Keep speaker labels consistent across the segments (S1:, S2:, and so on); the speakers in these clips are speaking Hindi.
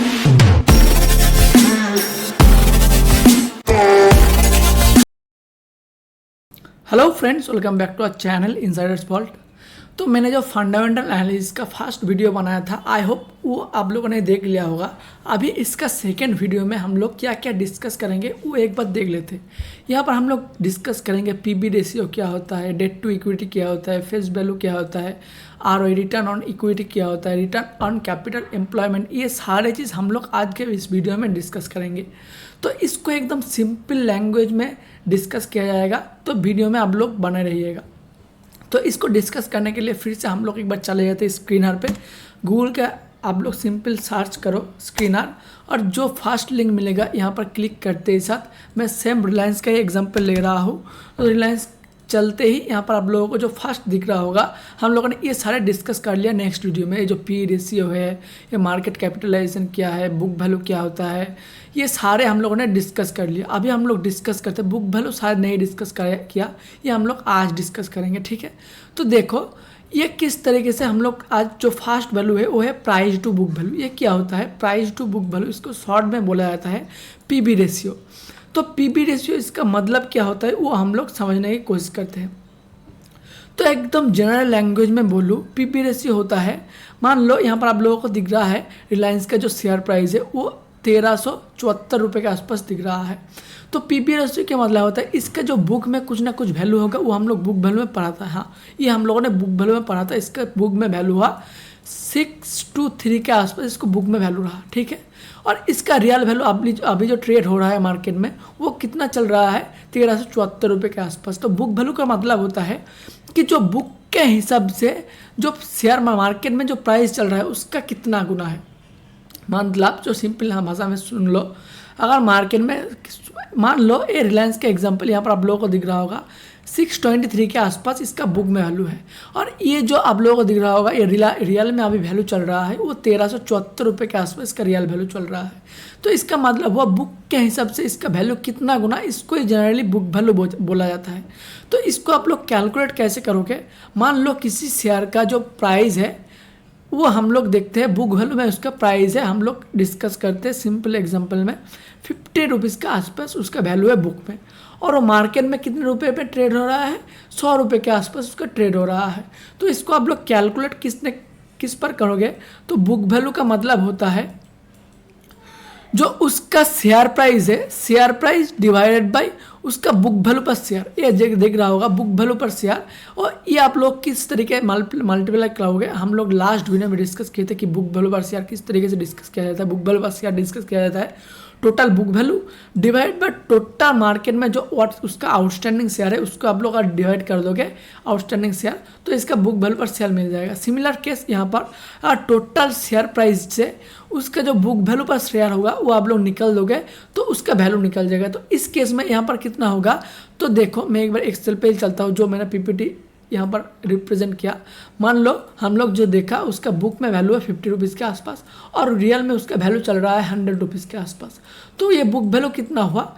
S1: Hello friends, welcome back to our channel insiders vault. तो मैंने जो फंडामेंटल एनालिसिस का फर्स्ट वीडियो बनाया था, आई होप वो आप लोगों ने देख लिया होगा। अभी इसका सेकंड वीडियो में हम लोग क्या क्या डिस्कस करेंगे वो एक बार देख लेते हैं। यहाँ पर हम लोग डिस्कस करेंगे पीबी रेशियो क्या होता है, डेट टू इक्विटी क्या होता है, फेस वैल्यू क्या होता है, आरओई रिटर्न ऑन इक्विटी क्या होता है, रिटर्न ऑन कैपिटल एम्प्लॉयमेंट। ये सारे चीज़ हम लोग आज के इस वीडियो में डिस्कस करेंगे। तो इसको एकदम सिंपल लैंग्वेज में डिस्कस किया जाएगा, तो वीडियो में आप लोग बने रहिएगा। तो इसको डिस्कस करने के लिए फिर से हम लोग एक बार चले जाते हैं स्क्रीनर पे। गूगल का आप लोग सिंपल सर्च करो स्क्रीनर, और जो फर्स्ट लिंक मिलेगा यहाँ पर क्लिक करते ही साथ मैं सेम रिलायंस का ही एग्जांपल ले रहा हूँ। तो रिलायंस चलते ही यहाँ पर आप लोगों को जो फर्स्ट दिख रहा होगा, हम लोगों ने ये सारे डिस्कस कर लिया नेक्स्ट वीडियो में। ये जो पी रेशियो है, ये मार्केट कैपिटलाइजेशन क्या है, बुक वैल्यू क्या होता है, ये सारे हम लोगों ने डिस्कस कर लिया। अभी हम लोग डिस्कस करते हैं बुक वैल्यू, शायद नहीं डिस्कस किया, ये हम लोग आज डिस्कस करेंगे, ठीक है। तो देखो ये किस तरीके से हम लोग आज जो फर्स्ट वैल्यू है वो है प्राइस टू बुक वैल्यू। ये क्या होता है प्राइस टू बुक वैल्यू, इसको शॉर्ट में बोला जाता है पीबी रेशियो। तो पीबी रेशियो इसका मतलब क्या होता है वो हम लोग समझने की कोशिश करते हैं। तो एकदम जनरल लैंग्वेज में बोलूँ, पीबी रेशियो होता है, मान लो यहाँ पर आप लोगों को दिख रहा है रिलायंस का जो शेयर प्राइस है वो 1374 रुपये के आसपास दिख रहा है। तो पीबी रेशियो क्या मतलब होता है, इसका जो बुक में कुछ ना कुछ वैल्यू होगा वो हम लोग बुक वैल्यू में पढ़ा था। हाँ, ये हम लोगों ने बुक वैल्यू में पढ़ा था। इसका बुक में वैल्यू हुआ 623 के आसपास, इसको बुक में वैल्यू रहा, ठीक है। और इसका रियल वैल्यू अभी जो ट्रेड हो रहा है मार्केट में वो कितना चल रहा है 1374 रुपये के आसपास। तो बुक वैल्यू का मतलब होता है कि जो बुक के हिसाब से जो शेयर मार्केट में जो प्राइस चल रहा है उसका कितना गुना है। मतलब जो सिंपल भाषा में सुन लो, अगर मार्केट में मान लो ये रिलायंस का एग्जांपल यहाँ पर आप लोगों को दिख रहा होगा 623 के आसपास इसका बुक में वैल्यू है, और ये जो आप लोगों को दिख रहा होगा ये रियल में अभी वैल्यू चल रहा है वो 1374 रुपये के आसपास इसका रियल वैल्यू चल रहा है। तो इसका मतलब हुआ बुक के हिसाब से इसका वैल्यू कितना गुना, इसको जनरली बुक वैल्यू बोला जाता है। तो इसको आप लोग कैलकुलेट कैसे करोगे, मान लो किसी शेयर का जो प्राइस है वो हम लोग देखते हैं बुक वैल्यू में उसका प्राइस है, हम लोग डिस्कस करते हैं सिंपल एग्जांपल में 50 रुपीज़ के आसपास उसका वैल्यू है बुक में, और वो मार्केट में कितने रुपए पे ट्रेड हो रहा है 100 रुपये के आसपास उसका ट्रेड हो रहा है। तो इसको आप लोग कैलकुलेट किस पर करोगे, तो बुक वैल्यू का मतलब होता है जो उसका शेयर प्राइस है, शेयर प्राइस डिवाइडेड बाय उसका बुक वैल्यू पर शेयर। ये देख रहा होगा बुक वैल्यू पर शेयर, और ये आप लोग किस तरीके मल्टीप्लाई करोगे। हम लोग लास्ट वीडियो में डिस्कस किए थे कि बुक वैल्यू पर शेयर किस तरीके से डिस्कस किया जाता है। बुक वैल्यू पर शेयर डिस्कस किया जाता है total book value divide by total market में जो उसका आउटस्टैंडिंग शेयर है उसको आप लोग अगर डिवाइड कर दोगे आउटस्टैंडिंग शेयर, तो इसका बुक वैल्यू पर शेयर मिल जाएगा। सिमिलर केस यहाँ पर टोटल शेयर प्राइस से उसका जो बुक वैल्यू पर शेयर होगा वो आप लोग निकल दोगे तो उसका वैल्यू निकल जाएगा। तो इस केस में यहाँ पर कितना होगा, तो देखो मैं एक बार एक्सेल पे चलता हूँ, जो मैंने पीपीटी यहाँ पर रिप्रेजेंट किया। मान लो हम लोग जो देखा उसका बुक में वैल्यू है 50 रुपीज़ के आसपास, और रियल में उसका वैल्यू चल रहा है 100 रुपीज़ के आसपास। तो ये बुक वैल्यू कितना हुआ,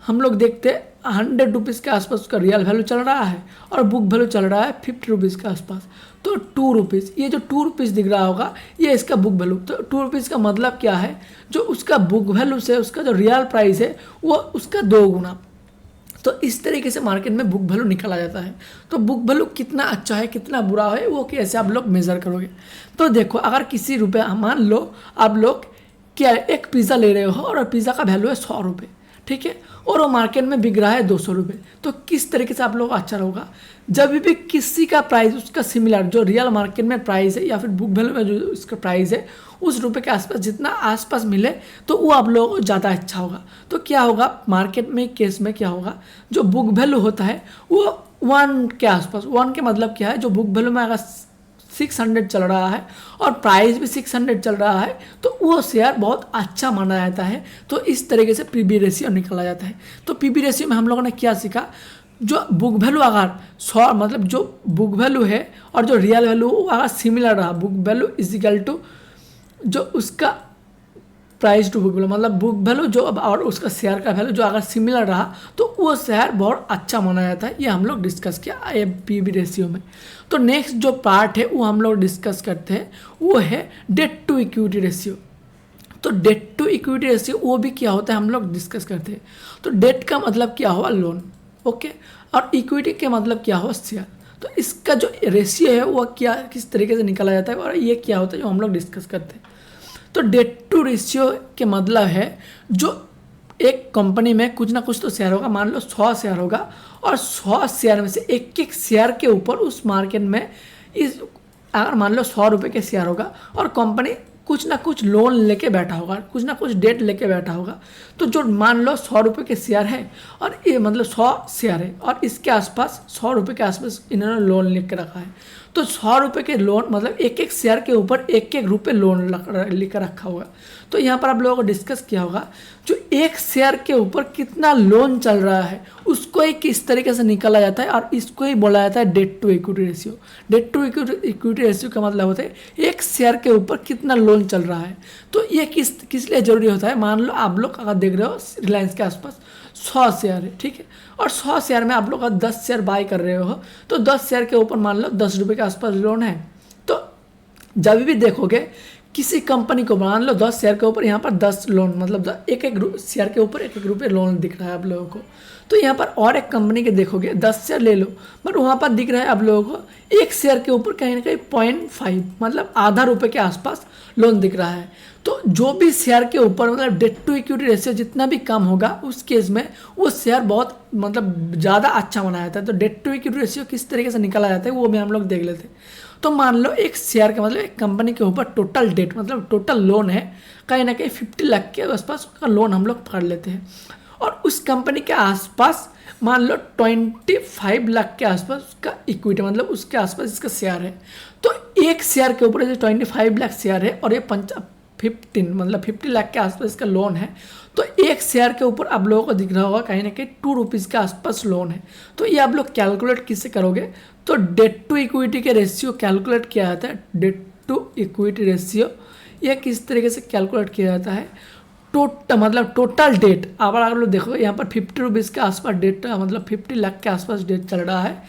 S1: हम लोग देखते हैं 100 रुपीज़ के आसपास उसका रियल वैल्यू चल रहा है, और बुक वैल्यू चल रहा है 50 रुपीज़ के आसपास। तो 2 रुपीज़, ये जो 2 रुपीज़ दिख रहा होगा ये इसका बुक वैल्यू। तो 2 रुपीज़ का मतलब क्या है, जो उसका बुक वैल्यू से उसका जो रियल प्राइस है वो उसका 2 गुना। तो इस तरीके से मार्केट में बुक वैल्यू निकाला जाता है। तो बुक वैल्यू कितना अच्छा है कितना बुरा है वो कैसे आप लोग मेज़र करोगे। तो देखो अगर किसी रुपये, मान लो आप लोग क्या एक पिज़्ज़ा ले रहे हो और पिज़्ज़ा का वैल्यू है 100 रुपये, ठीक है, और वो मार्केट में बिक रहा है 200 रुपये, तो किस तरीके से आप लोग अच्छा होगा, जब भी किसी का प्राइस उसका सिमिलर जो रियल मार्केट में प्राइस है या फिर बुक वैल्यू में जो उसका प्राइस है उस रुपये के आसपास जितना आसपास मिले तो वो आप लोगों को ज़्यादा अच्छा होगा। तो क्या होगा मार्केट में केस में क्या होगा, जो बुक वैल्यू होता है वो 1 के आसपास, 1 के मतलब क्या है, जो बुक वैल्यू में अगर 600 चल रहा है और प्राइस भी 600 चल रहा है तो वो शेयर बहुत अच्छा माना जाता है। तो इस तरीके से पीबी रेशियो निकाला जाता है। तो पीबी रेशियो में हम लोगों ने क्या सीखा, जो बुक वैल्यू अगर 100 मतलब जो बुक वैल्यू है और जो रियल वैल्यू अगर सिमिलर रहा, book value is equal to जो उसका प्राइस टू बुक वैल्यू, मतलब बुक वैल्यू जो अब और उसका शेयर का वैल्यू जो अगर सिमिलर रहा तो वो शेयर बहुत अच्छा माना जाता है। ये हम लोग डिस्कस किया ये पीबी रेशियो में। तो नेक्स्ट जो पार्ट है वो हम लोग डिस्कस करते हैं वो है डेट टू इक्विटी रेशियो। तो डेट टू इक्विटी रेशियो वो भी क्या होता है हम लोग डिस्कस करते हैं। तो डेट का मतलब क्या हुआ लोन, ओके, और इक्विटी के मतलब क्या हुआ शेयर। तो इसका जो रेशियो है वो क्या किस तरीके से निकाला जाता है और ये क्या होता है जो हम लोग डिस्कस करते हैं। तो डेट टू रेशियो के मतलब है जो एक कंपनी में कुछ ना कुछ तो शेयर होगा, मान लो 100 शेयर होगा और 100 शेयर में से एक एक शेयर के ऊपर उस मार्केट में इस अगर मान लो 100 रुपये के शेयर होगा और कंपनी कुछ ना कुछ लोन लेके बैठा होगा, कुछ ना कुछ डेट लेके बैठा होगा, तो जो मान लो 100 रुपये के शेयर है और ये मतलब 100 शेयर है और इसके आसपास 100 रुपये के आसपास इन्होंने लोन लेके रखा है। तो 100 रुपये के लोन मतलब एक एक शेयर के ऊपर एक एक रुपये लोन लेकर रखा होगा। तो यहाँ पर आप लोगों को डिस्कस किया होगा जो एक शेयर के ऊपर कितना लोन चल रहा है उसको ही किस तरीके से निकाला जाता है और इसको ही बोला जाता है debt to equity ratio. Debt to equity ratio का मतलब होता है एक शेयर के ऊपर कितना लोन चल रहा है। तो ये किस लिए जरूरी होता है, मान लो आप लोग अगर देख रहे हो रिलायंस के आसपास 100 शेयर है, ठीक है, और 100 शेयर में आप लोग अगर 10 शेयर बाय कर रहे हो तो 10 शेयर के ऊपर मान लो 10 रुपये के आसपास लोन है। तो जब भी देखोगे किसी कंपनी को मान लो 10 शेयर के ऊपर यहाँ पर 10 लोन मतलब एक एक शेयर के ऊपर एक एक रुपये लोन दिख रहा है आप लोगों को। तो यहाँ पर और एक कंपनी के देखोगे 10 शेयर ले लो बट वहाँ पर दिख रहा है आप लोगों को एक शेयर के ऊपर कहीं ना कहीं 0.5 मतलब आधा रुपये के आसपास लोन दिख रहा है। तो जो भी शेयर के ऊपर मतलब डेट टू इक्विटी रेशियो जितना भी कम होगा उस केस में वो शेयर बहुत मतलब ज़्यादा अच्छा माना जाता है। तो डेट टू इक्विटी रेशियो किस तरीके से निकाला जाता है वो भी हम लोग देख लेते हैं। तो मान लो एक शेयर का मतलब एक कंपनी के ऊपर टोटल डेट मतलब टोटल लोन है कहीं ना कहीं 50 लाख के आसपास उसका लोन हम लोग पकड़ लेते हैं और उस कंपनी के आसपास मान लो 25 लाख के आसपास उसका इक्विटी मतलब उसके आसपास इसका शेयर है। तो एक शेयर के ऊपर जो 25 लाख शेयर है और ये 50 लाख के आसपास इसका लोन है। तो एक शेयर के ऊपर आप लोगों को दिख रहा होगा कहीं ना कहीं 2 रुपीज़ के आसपास लोन है। तो ये आप लोग कैलकुलेट किससे करोगे, तो डेट टू इक्विटी के रेशियो कैलकुलेट किया जाता है। डेट टू इक्विटी रेशियो ये किस तरीके से कैलकुलेट किया जाता है, मतलब टोटल डेट अब आप लोग देखो यहाँ पर 50 रुपीज़ के आसपास डेट मतलब 50 लाख के आसपास डेट चल रहा है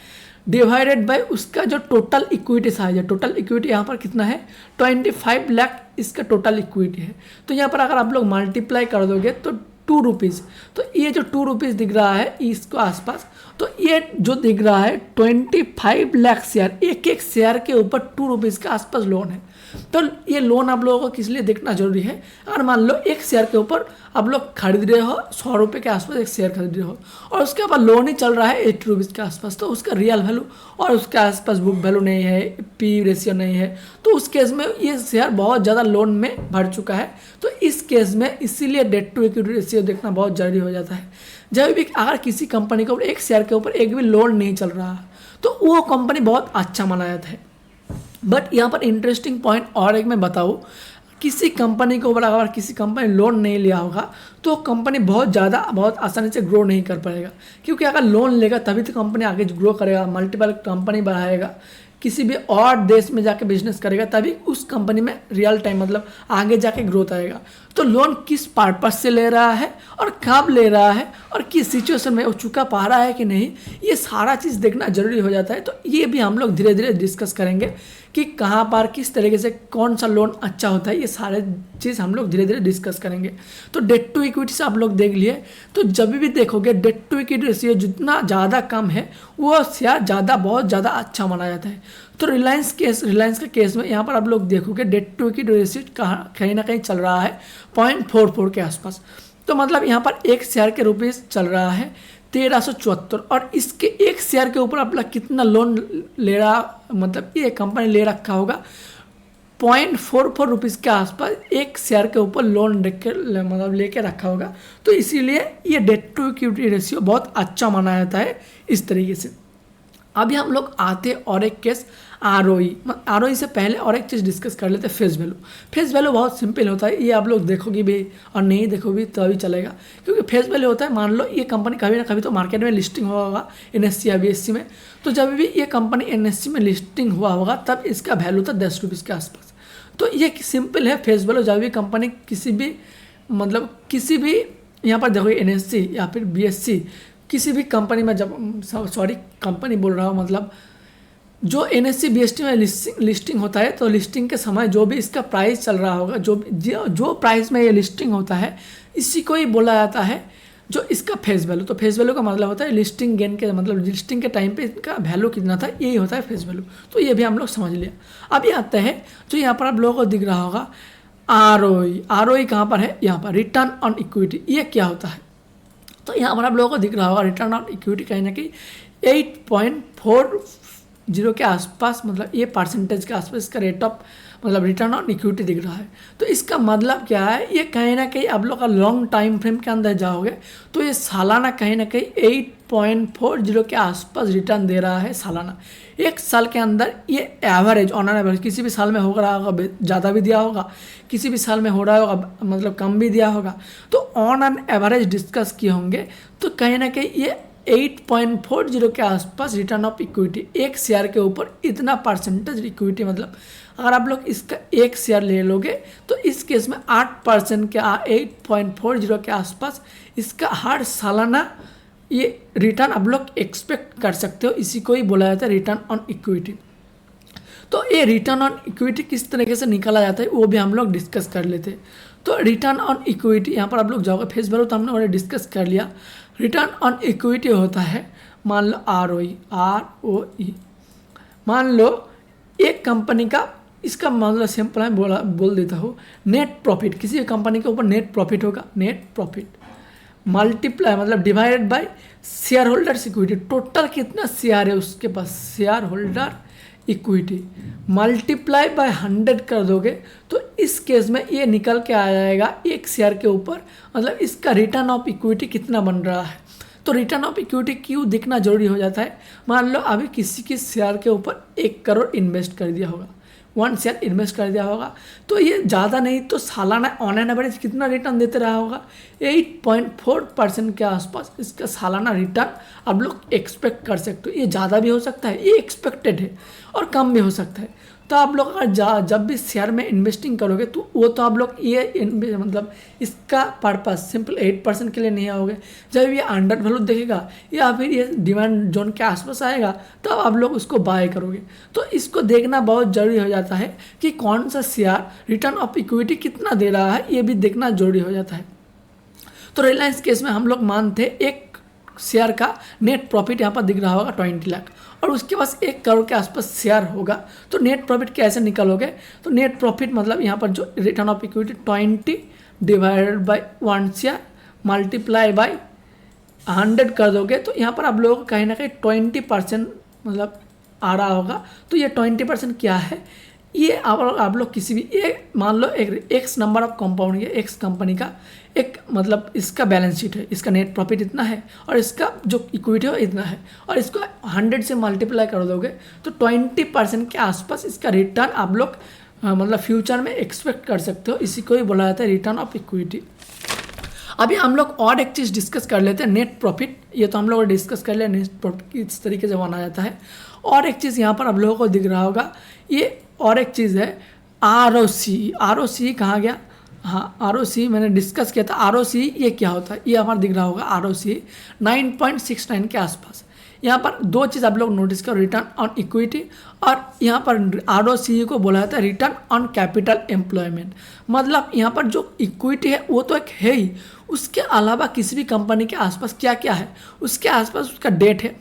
S1: डिवाइडेड बाय उसका जो टोटल इक्विटी साइज है। टोटल इक्विटी यहाँ पर कितना है 25 लाख इसका टोटल इक्विटी है। तो यहाँ पर अगर आप लोग मल्टीप्लाई कर दोगे तो 2 रुपीज़, तो ये जो 2 रुपीज़ दिख रहा है इसको आसपास, तो ये जो दिख रहा है 25 लाख शेयर एक एक शेयर के ऊपर 2 रुपीज़ के आसपास लोन है। तो ये लोन आप लोगों को किस लिए देखना जरूरी है, अगर मान लो एक शेयर के ऊपर आप लोग खरीद रहे हो 100 रुपये के आसपास एक शेयर खरीद रहे हो और उसके ऊपर लोन ही चल रहा है 80 रुपीज़ के आसपास, तो उसका रियल वैल्यू और उसके आसपास बुक वैल्यू नहीं है, पी रेशियो नहीं है, तो उस केस में ये शेयर बहुत ज़्यादा लोन में भर चुका है। तो इस केस में इसीलिए डेट टू इक्विटी रेशियो देखना बहुत जरूरी हो जाता है। जब भी अगर किसी कंपनी के ऊपर एक शेयर के ऊपर एक भी लोन नहीं चल रहा तो वो कंपनी बहुत अच्छा माना जाता है। बट यहाँ पर इंटरेस्टिंग पॉइंट और एक मैं बताऊँ, किसी कंपनी के ऊपर अगर किसी कंपनी लोन नहीं लिया होगा तो कंपनी बहुत आसानी से ग्रो नहीं कर पाएगा, क्योंकि अगर लोन लेगा तभी तो कंपनी आगे ग्रो करेगा, मल्टीपल कंपनी बढ़ाएगा, किसी भी और देश में जाके बिजनेस करेगा तभी उस कंपनी में रियल टाइम मतलब आगे जाके ग्रोथ आएगा। तो लोन किस पर्पस से ले रहा है और कब ले रहा है और किस सिचुएशन में वो चुका पा रहा है कि नहीं, ये सारा चीज़ देखना जरूरी हो जाता है। तो ये भी हम लोग धीरे धीरे डिस्कस करेंगे कि कहाँ पर किस तरीके से कौन सा लोन अच्छा होता है, ये सारे चीज़ हम लोग धीरे धीरे डिस्कस करेंगे। तो डेट टू इक्विटी से आप लोग देख लिए, तो जब भी देखोगे डेट टू इक्विटी रेशियो जितना ज़्यादा कम है वो शेयर बहुत ज़्यादा अच्छा माना जाता है। तो रिलायंस का केस में यहाँ पर आप लोग देखोगे डेट टू इक्विटी रेशियो कहीं ना कहीं चल रहा है 0.44 के आसपास। तो मतलब यहाँ पर एक शेयर के रुपीज़ चल रहा है 1374 और इसके एक शेयर के ऊपर आप लोग कितना लोन ले रहा मतलब ये कंपनी ले रखा होगा 0.44 रुपीज़ के आसपास एक शेयर के ऊपर लोन मतलब लेके रखा होगा। तो इसीलिए ये डेट टू इक्विटी रेशियो बहुत अच्छा माना जाता है इस तरीके से। अभी हम लोग आते और एक केस आरओई से पहले और एक चीज़ डिस्कस कर लेते हैं फेस वैल्यू। फेस वैल्यू बहुत सिंपल होता है, ये आप लोग देखोगे भी और नहीं देखोगे तभी चलेगा, क्योंकि फेस वैल्यू होता है मान लो ये कंपनी कभी ना कभी तो मार्केट में लिस्टिंग हुआ होगा NSE या BSE में, तो जब भी ये कंपनी NSE में लिस्टिंग हुआ होगा तब इसका वैल्यू था 10 रुपीज़ के आसपास। तो ये सिंपल है फेस वैल्यू। जब भी कंपनी किसी भी यहाँ पर देखो NSE या फिर BSE किसी भी कंपनी में जब कंपनी बोल रहा हूँ मतलब जो NSE BST में लिस्टिंग होता है, तो लिस्टिंग के समय जो भी इसका प्राइस चल रहा होगा, जो प्राइस में ये लिस्टिंग होता है, इसी को ही बोला जाता है जो इसका फेस वैल्यू। तो फेस वैल्यू का मतलब होता है लिस्टिंग गेन के, मतलब लिस्टिंग के टाइम पे इसका वैल्यू कितना था, यही होता है फेस वैल्यू। तो ये भी हम लोग समझ लिया। अभी आते हैं जो यहाँ पर आप लोगों को दिख रहा होगा ROE कहाँ पर है, यहाँ पर रिटर्न ऑन इक्विटी। ये क्या होता है, तो यहाँ पर आप लोगों को दिख रहा होगा रिटर्न ऑन इक्विटी कहीं ना कहीं 8.40 के आसपास, मतलब ये परसेंटेज के आसपास इसका रेट ऑफ मतलब रिटर्न ऑन इक्विटी दिख रहा है। तो इसका मतलब क्या है, ये कहीं ना कहीं आप लोग का लॉन्ग टाइम फ्रेम के अंदर जाओगे तो ये सालाना कहीं ना कहीं 8.40 के आसपास रिटर्न दे रहा है सालाना। एक साल के अंदर ये एवरेज ऑन एन एवरेज, किसी भी साल में हो रहा होगा ज़्यादा भी दिया होगा, किसी भी साल में हो रहा होगा मतलब कम भी दिया होगा। तो ऑन एन एवरेज डिस्कस किए होंगे तो कहीं ना कहीं ये 8.40 के आसपास रिटर्न ऑफ इक्विटी, एक शेयर के ऊपर इतना परसेंटेज इक्विटी, मतलब अगर आप लोग इसका एक शेयर ले लोगे तो इस केस में 8% के 8.40 के आसपास इसका हर सालाना ये रिटर्न आप लोग एक्सपेक्ट कर सकते हो। इसी को ही बोला जाता है रिटर्न ऑन इक्विटी। तो ये रिटर्न ऑन इक्विटी किस तरीके से निकाला जाता है वो भी हम लोग डिस्कस कर लेते हैं। तो रिटर्न ऑन इक्विटी यहाँ पर आप लोग जाओगे, फेस वैल्यू तो हमने ऑलरेडी डिस्कस कर लिया। रिटर्न ऑन इक्विटी होता है, मान लो ROE, मान लो एक कंपनी का, इसका मतलब सिंपल है बोल देता हूँ, नेट प्रॉफिट, किसी भी कंपनी के ऊपर नेट प्रॉफिट होगा, नेट प्रॉफिट मल्टीप्लाई मतलब divided by share holders equity, total कितना शेयर है उसके पास, share holder equity multiply by 100 कर दोगे तो इस केस में ये निकल के आ जाएगा एक शेयर के ऊपर, मतलब इसका रिटर्न ऑफ इक्विटी कितना बन रहा है। तो रिटर्न ऑफ इक्विटी क्यों दिखना जरूरी हो जाता है, मान लो अभी किसी के शेयर के ऊपर 1 करोड़ इन्वेस्ट कर दिया होगा, 1 शेयर इन्वेस्ट कर दिया होगा, तो ये ज़्यादा नहीं तो सालाना ऑन एन एवरेज कितना रिटर्न देते रहा होगा, 8.4% के आसपास इसका सालाना रिटर्न आप लोग एक्सपेक्ट कर सकते हो। ये ज़्यादा भी हो सकता है, ये एक्सपेक्टेड है, और कम भी हो सकता है। तो आप लोग अगर जब भी शेयर में इन्वेस्टिंग करोगे तो वो तो आप लोग ये मतलब इसका पर्पस सिंपल 8% के लिए नहीं आओगे। जब ये अंडर वैल्यू देखेगा या फिर ये डिमांड जोन के आसपास आएगा तब आप लोग उसको बाय करोगे। तो इसको देखना बहुत ज़रूरी हो जाता है कि कौन सा शेयर रिटर्न ऑफ इक्विटी कितना दे रहा है, ये भी देखना जरूरी हो जाता है। तो रिलायंस केस में हम लोग मानते एक शेयर का नेट प्रॉफिट यहाँ पर दिख रहा होगा 20 लाख, और उसके पास 1 करोड़ के आसपास शेयर होगा। तो नेट प्रॉफिट कैसे निकालोगे, तो नेट प्रॉफिट मतलब यहाँ पर जो return of equity 20 divided by 1 share multiply by 100 कर दोगे तो यहाँ पर आप लोगों को कहीं ना कहीं 20% मतलब आ रहा होगा। तो ये 20% क्या है, ये आप लोग किसी भी एक मान लो एक एक्स नंबर ऑफ कंपाउंड है, एक्स कंपनी का एक मतलब इसका बैलेंस शीट है, इसका नेट प्रॉफिट इतना है और इसका जो इक्विटी है इतना है, और इसको 100 से मल्टीप्लाई कर दोगे तो 20% के आसपास इसका रिटर्न आप लोग मतलब फ्यूचर में एक्सपेक्ट कर सकते हो। इसी को ही बोला जाता है रिटर्न ऑफ इक्विटी। अभी हम लोग और एक चीज़ डिस्कस कर लेते हैं, नेट प्रॉफिट। ये तो हम लोग डिस्कस कर लिया नेट प्रॉफिट किस तरीके से बनाया जाता है। और एक चीज़ यहाँ पर आप लोगों को दिख रहा होगा, ये और एक चीज़ है ROC कहाँ गया, हाँ ROC मैंने डिस्कस किया था। ROC ये क्या होता है, ये हमारा दिख रहा होगा ROC 9.69 के आसपास। यहाँ पर 2 चीज़ आप लोग नोटिस करो, रिटर्न ऑन इक्विटी और यहाँ पर ROC को बोला जाता है रिटर्न ऑन कैपिटल एम्प्लॉयमेंट। मतलब यहाँ पर जो इक्विटी है वो तो एक है ही, उसके अलावा किसी भी कंपनी के आसपास क्या क्या है, उसके आसपास उसका डेट है।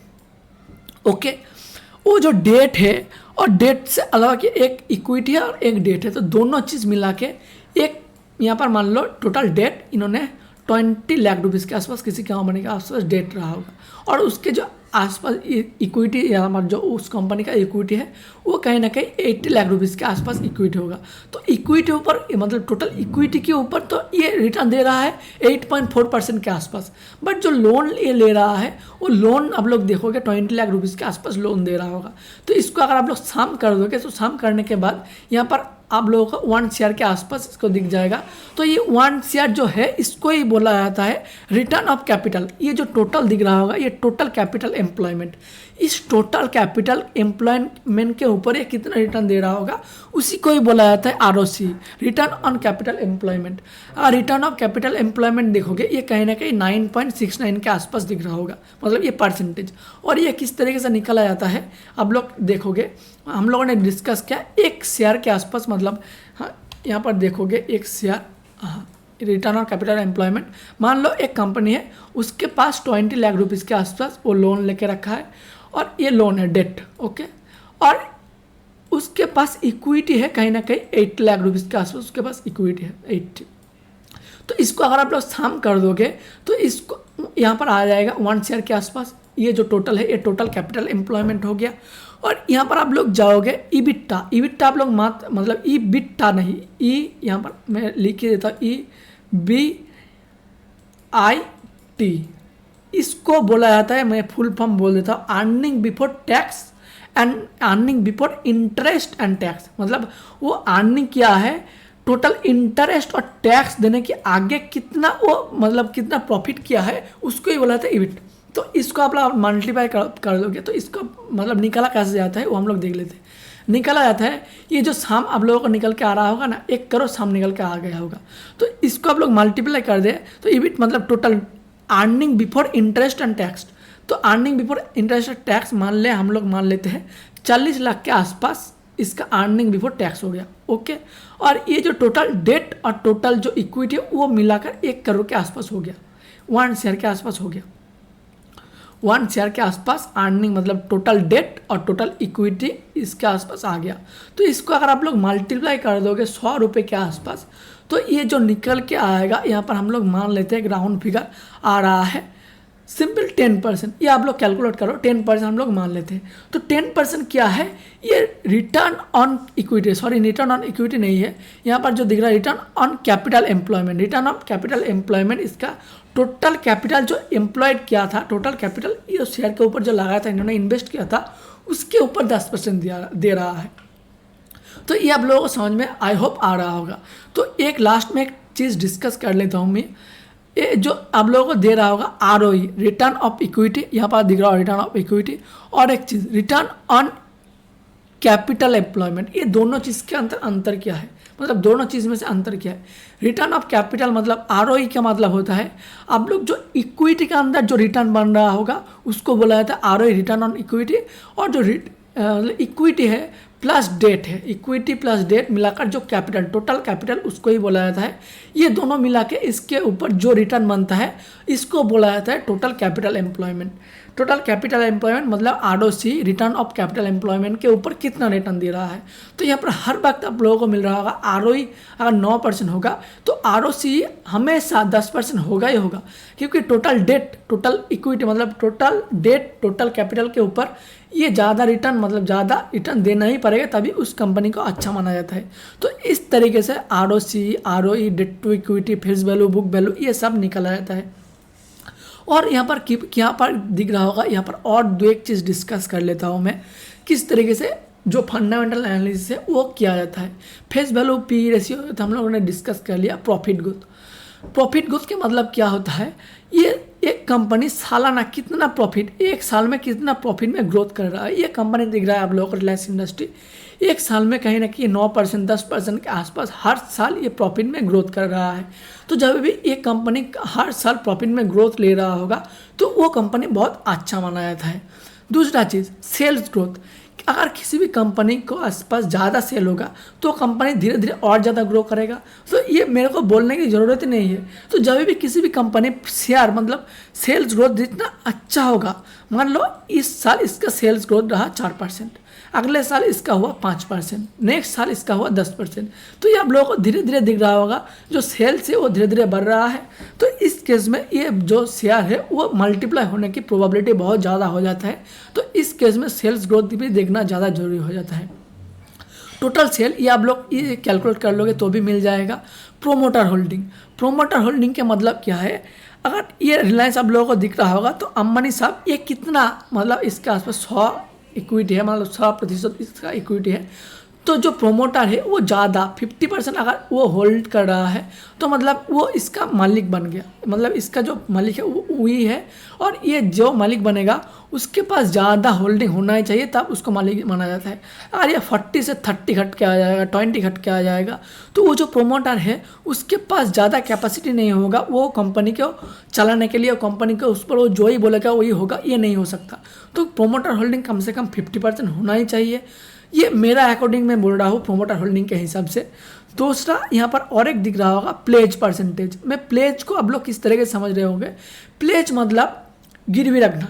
S1: ओके, वो जो डेट है और डेट से अलावा कि एक इक्विटी है और एक डेट है, तो दोनों चीज़ मिला के एक यहाँ पर मान लो टोटल डेट इन्होंने 20 लाख रुपीज़ के आसपास किसी कंपनी के आसपास डेट रहा होगा, और उसके जो आसपास इक्विटी या हमारा जो उस कंपनी का इक्विटी है वो कहीं ना कहीं 80 लाख रुपीज़ के आसपास इक्विटी होगा। तो इक्विटी ऊपर मतलब टोटल इक्विटी के ऊपर तो ये रिटर्न दे रहा है 8.4% के आसपास। बट जो लोन ये ले रहा है वो लोन आप लोग देखोगे 20 लाख रुपीज़ के आसपास लोन दे रहा होगा। तो इसको अगर आप लोग सम कर दोगे तो सम करने के बाद यहाँ पर आप लोगों को 1 शेयर के आसपास इसको दिख जाएगा। तो ये 1 शेयर जो है इसको ही बोला जाता है रिटर्न ऑफ कैपिटल। ये जो टोटल दिख रहा होगा ये टोटल कैपिटल एम्प्लॉयमेंट, इस टोटल कैपिटल एम्प्लॉयमेंट के ऊपर ये कितना रिटर्न दे रहा होगा उसी को ही बोला जाता है ROC, return on capital employment. Return of capital employment देखोगे ये कहीं ना कहीं 9.69 के आसपास दिख रहा होगा, मतलब ये परसेंटेज। और ये किस तरीके से निकला जाता है आप लोग देखोगे, हम लोगों ने डिस्कस किया 1 शेयर के आसपास, मतलब हाँ यहाँ पर देखोगे 1 शेयर, हाँ रिटर्न ऑन कैपिटल एम्प्लॉयमेंट। मान लो एक कंपनी है उसके पास 20 लाख रुपीज़ के आसपास वो लोन लेके रखा है और ये लोन है डेट, ओके, और उसके पास इक्विटी है कहीं ना कहीं 8 लाख रुपीज़ के आसपास उसके पास इक्विटी है 80। तो इसको अगर आप लोग सम कर दोगे तो इसको यहाँ पर आ जाएगा 1 शेयर के आसपास। ये जो टोटल है ये टोटल कैपिटल एम्प्लॉयमेंट हो गया। और यहाँ पर आप लोग जाओगे EBITDA आप लोग मतलब EBITDA नहीं, यहाँ पर मैं लिख के देता हूँ EBIT, इसको बोला जाता है, मैं फुल फॉर्म बोल देता हूँ, earning before tax and earning before interest and tax. मतलब वो अर्निंग क्या है, टोटल इंटरेस्ट और टैक्स देने के आगे कितना वो मतलब कितना प्रॉफिट किया है उसको ही बोला जाता है EBIT। तो इसको आप लोग मल्टीप्लाई कर दोगे तो इसको मतलब निकाला कैसे जाता है वो हम लोग देख लेते हैं। निकाला जाता है ये जो साम आप लोगों को निकल के आ रहा होगा ना, 1 करोड़ साम निकल के आ गया होगा, तो इसको आप लोग मल्टीप्लाई कर दे तो EBIT मतलब total earning before interest and tax. तो earning before interest and tax हम लोग मान लेते हैं 40 लाख के आसपास इसका अर्निंग बिफोर टैक्स हो गया, ओके। और ये जो टोटल डेट और टोटल जो इक्विटी है वो मिलाकर 1 करोड़ के आसपास हो गया, 1 शेयर के आसपास हो गया। 1 शेयर के आसपास अर्निंग मतलब टोटल डेट और टोटल इक्विटी इसके आसपास आ गया। तो इसको अगर आप लोग मल्टीप्लाई कर दोगे 100 रुपये के आसपास तो ये जो निकल के आएगा, यहाँ पर हम लोग मान लेते हैं एक राउंड फिगर आ रहा है सिंपल 10%। ये आप लोग कैलकुलेट करो, 10% हम लोग मान लेते हैं। तो 10% क्या है, ये return on equity, sorry return on equity नहीं है, यहाँ पर जो दिख रहा है return on capital employment. Return on capital employment इसका टोटल कैपिटल जो एम्प्लॉयड किया था, टोटल कैपिटल ये शेयर के ऊपर जो लगाया था इन्होंने इन्वेस्ट किया था उसके ऊपर 10% दे रहा है। तो ये आप लोगों को समझ में आई होप आ रहा होगा। तो एक लास्ट में एक चीज़ डिस्कस कर लेता हूँ मैं, ये जो आप लोगों को दे रहा होगा ROE, रिटर्न ऑफ इक्विटी, यहाँ पर दिख रहा होगा रिटर्न ऑफ इक्विटी, और एक चीज़ रिटर्न ऑन कैपिटल एम्प्लॉयमेंट। ये दोनों चीज़ के अंतर क्या है, मतलब दोनों चीज़ में से अंतर क्या है। रिटर्न ऑफ कैपिटल मतलब ROE का मतलब होता है आप लोग जो इक्विटी के अंदर जो रिटर्न बन रहा होगा उसको बोला जाता है ROE, रिटर्न ऑन इक्विटी। और जो इक्विटी है प्लस डेट है, इक्विटी प्लस डेट मिलाकर जो कैपिटल टोटल कैपिटल उसको ही बोला जाता है। ये दोनों मिला के इसके ऊपर जो रिटर्न बनता है इसको बोला जाता है total capital employment. Total capital employment मतलब ROC, return of capital employment के ऊपर कितना रिटर्न दे रहा है। तो यहाँ पर हर वक्त आप लोगों को मिल रहा होगा ROE अगर 9% होगा तो ROC हमेशा 10% होगा ही होगा, क्योंकि टोटल डेट टोटल इक्विटी मतलब टोटल डेट टोटल कैपिटल के ऊपर ये ज़्यादा रिटर्न मतलब ज़्यादा रिटर्न देना ही पड़ेगा तभी उस कंपनी को अच्छा माना जाता है। तो इस तरीके से ROC, ROE, debt to equity, face value, book value ये सब निकला जाता है। और यहाँ पर दिख रहा होगा, यहाँ पर और 2 एक चीज़ डिस्कस कर लेता हूँ मैं, किस तरीके से जो फंडामेंटल एनालिसिस है वो किया जाता है। फेस वैल्यू, PE रेशियो तो हम लोगों ने डिस्कस कर लिया। प्रॉफिट ग्रोथ के मतलब क्या होता है, ये एक कंपनी सालाना कितना प्रॉफिट, एक साल में कितना प्रॉफिट में ग्रोथ कर रहा है। ये कंपनी दिख रहा है आप लोगों को रिलायंस इंडस्ट्री, एक साल में कहीं ना कहीं 9% 10% के आसपास हर साल ये प्रॉफिट में ग्रोथ कर रहा है। तो जब भी एक कंपनी हर साल प्रॉफिट में ग्रोथ ले रहा होगा तो वो कंपनी बहुत अच्छा माना जाता है। दूसरा चीज़ सेल्स ग्रोथ, अगर किसी भी कंपनी को आसपास ज़्यादा सेल होगा तो कंपनी धीरे धीरे और ज़्यादा ग्रो करेगा। तो ये मेरे को बोलने की ज़रूरत ही नहीं है। तो जब भी किसी भी कंपनी शेयर मतलब सेल्स ग्रोथ जितना अच्छा होगा, मान लो इस साल इसका सेल्स ग्रोथ रहा 4%, अगले साल इसका हुआ 5%, नेक्स्ट साल इसका हुआ 10%, तो ये आप लोगों को धीरे धीरे दिख रहा होगा जो सेल्स है वो धीरे धीरे बढ़ रहा है। तो इस केस में ये जो शेयर है वो मल्टीप्लाई होने की प्रोबेबिलिटी बहुत ज़्यादा हो जाता है। तो इस केस में सेल्स ग्रोथ भी देखना ज़्यादा जरूरी हो जाता है। टोटल सेल ये आप लोग ये कैलकुलेट कर लोगे तो भी मिल जाएगा। प्रोमोटर होल्डिंग के मतलब क्या है, अगर ये रिलायंस आप लोगों को दिख रहा होगा तो अंबानी साहब ये कितना मतलब इसके आसपास 100 इक्विटी है, मतलब 100% इसका इक्विटी है। तो जो प्रोमोटर है वो ज़्यादा 50% अगर वो होल्ड कर रहा है तो मतलब वो इसका मालिक बन गया, मतलब इसका जो मालिक है वो वही है। और ये जो मालिक बनेगा उसके पास ज़्यादा होल्डिंग होना ही चाहिए, तब उसको मालिक माना जाता है। अगर ये 40 से 30 घट के आ जाएगा, 20 घट के आ जाएगा, तो वो जो प्रोमोटर है उसके पास ज़्यादा कैपेसिटी नहीं होगा वो कंपनी को चलाने के लिए। कंपनी को उस पर वो जो ही बोलेगा वही होगा, ये नहीं हो सकता। तो प्रोमोटर होल्डिंग कम से कम 50% होना ही चाहिए। ये मेरा अकॉर्डिंग मैं बोल रहा हूँ प्रोमोटर होल्डिंग के हिसाब से। दूसरा यहाँ पर और एक दिख रहा होगा प्लेज परसेंटेज। मैं प्लेज को आप लोग किस तरह के समझ रहे होंगे। प्लेज मतलब गिरवी रखना।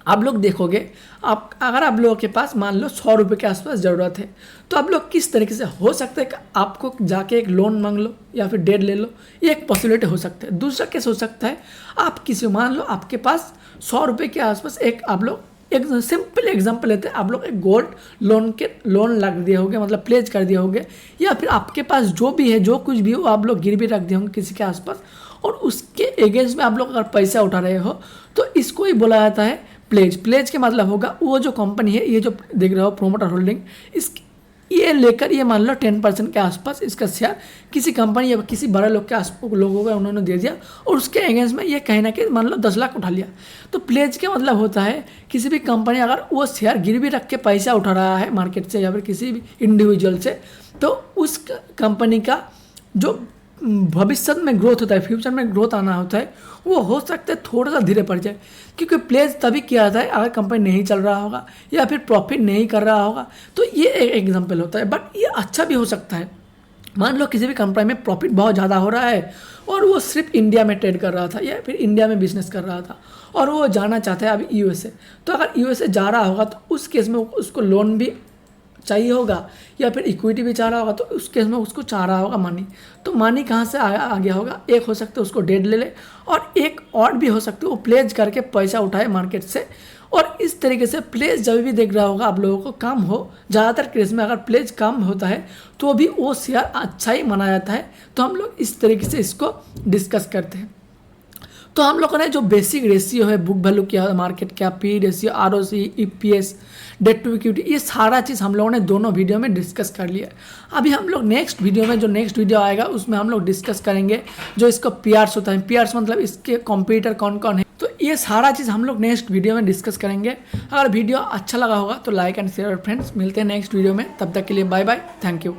S1: आप लोग देखोगे, आप अगर आप लोगों के पास मान लो 100 रुपये के आसपास ज़रूरत है, तो आप लोग किस तरीके से हो सकता है कि आपको जाके एक लोन मांग लो या फिर डेट ले लो, ये एक पॉसिबिलिटी हो सकता है। दूसरा केस हो सकता है आप किसी मान लो आपके पास 100 रुपये के आसपास एक आप लोग एक सिंपल एग्जांपल लेते हैं, आप लोग एक गोल्ड लोन लग दिए होंगे, मतलब प्लेज कर दिए होंगे, या फिर आपके पास जो भी है जो कुछ भी हो आप लोग गिरवी रख दिए होंगे किसी के आसपास, और उसके अगेंस्ट में आप लोग अगर पैसा उठा रहे हो तो इसको ही बोला जाता है प्लेज। प्लेज के मतलब होगा वो जो कंपनी है, ये जो देख रहे हो प्रोमोटर होल्डिंग, इस ये लेकर ये मान लो 10% के आसपास इसका शेयर किसी कंपनी या किसी बड़े लोग के आसपास लोगों को उन्होंने दे दिया, और उसके अगेंस्ट में ये कहीं ना कहीं मान लो 10 लाख उठा लिया। तो प्लेज के मतलब होता है किसी भी कंपनी अगर वो शेयर गिरवी रख के पैसा उठा रहा है मार्केट से या फिर किसी भी इंडिविजुअल से, तो उस कंपनी का जो भविष्य में ग्रोथ होता है, फ्यूचर में ग्रोथ आना होता है, वो हो सकता है थोड़ा सा धीरे पड़ जाए। क्योंकि प्लेज तभी किया जाता है अगर कंपनी नहीं चल रहा होगा या फिर प्रॉफिट नहीं कर रहा होगा, तो ये एक एग्जांपल होता है। बट ये अच्छा भी हो सकता है। मान लो किसी भी कंपनी में प्रॉफिट बहुत ज़्यादा हो रहा है और वो सिर्फ इंडिया में ट्रेड कर रहा था या फिर इंडिया में बिजनेस कर रहा था, और वो जाना चाहता है अभी यूएसए। तो अगर यूएसए जा रहा होगा तो उस केस में उसको लोन भी चाहिए होगा या फिर इक्विटी भी चाह रहा होगा, तो उस केस में उसको चाह रहा होगा मनी। तो मनी कहाँ से आ गया होगा, एक हो सकता है उसको डेट ले ले, और एक और भी हो सकता है वो प्लेज करके पैसा उठाए मार्केट से। और इस तरीके से प्लेज जब भी देख रहा होगा आप लोगों को कम हो, ज़्यादातर केस में अगर प्लेज कम होता है तो भी वो शेयर अच्छा ही माना जाता है। तो हम लोग इस तरीके से इसको डिस्कस करते हैं। तो हम लोगों ने जो बेसिक रेशियो है, बुक वैल्यू क्या, मार्केट क्या, P ratio, ROC, EPS, debt to equity, ये सारा चीज़ हम लोगों ने दोनों वीडियो में डिस्कस कर लिया। अभी हम लोग नेक्स्ट वीडियो में, जो नेक्स्ट वीडियो आएगा उसमें हम लोग डिस्कस करेंगे जो इसको पीआरस होता है, पीआरस मतलब इसके कॉम्पिटिटर कौन कौन है। तो ये सारा चीज़ हम लोग नेक्स्ट वीडियो में डिस्कस करेंगे। अगर वीडियो अच्छा लगा होगा तो लाइक एंड शेयर। फ्रेंड्स, मिलते हैं नेक्स्ट वीडियो में, तब तक के लिए बाय बाय, थैंक यू।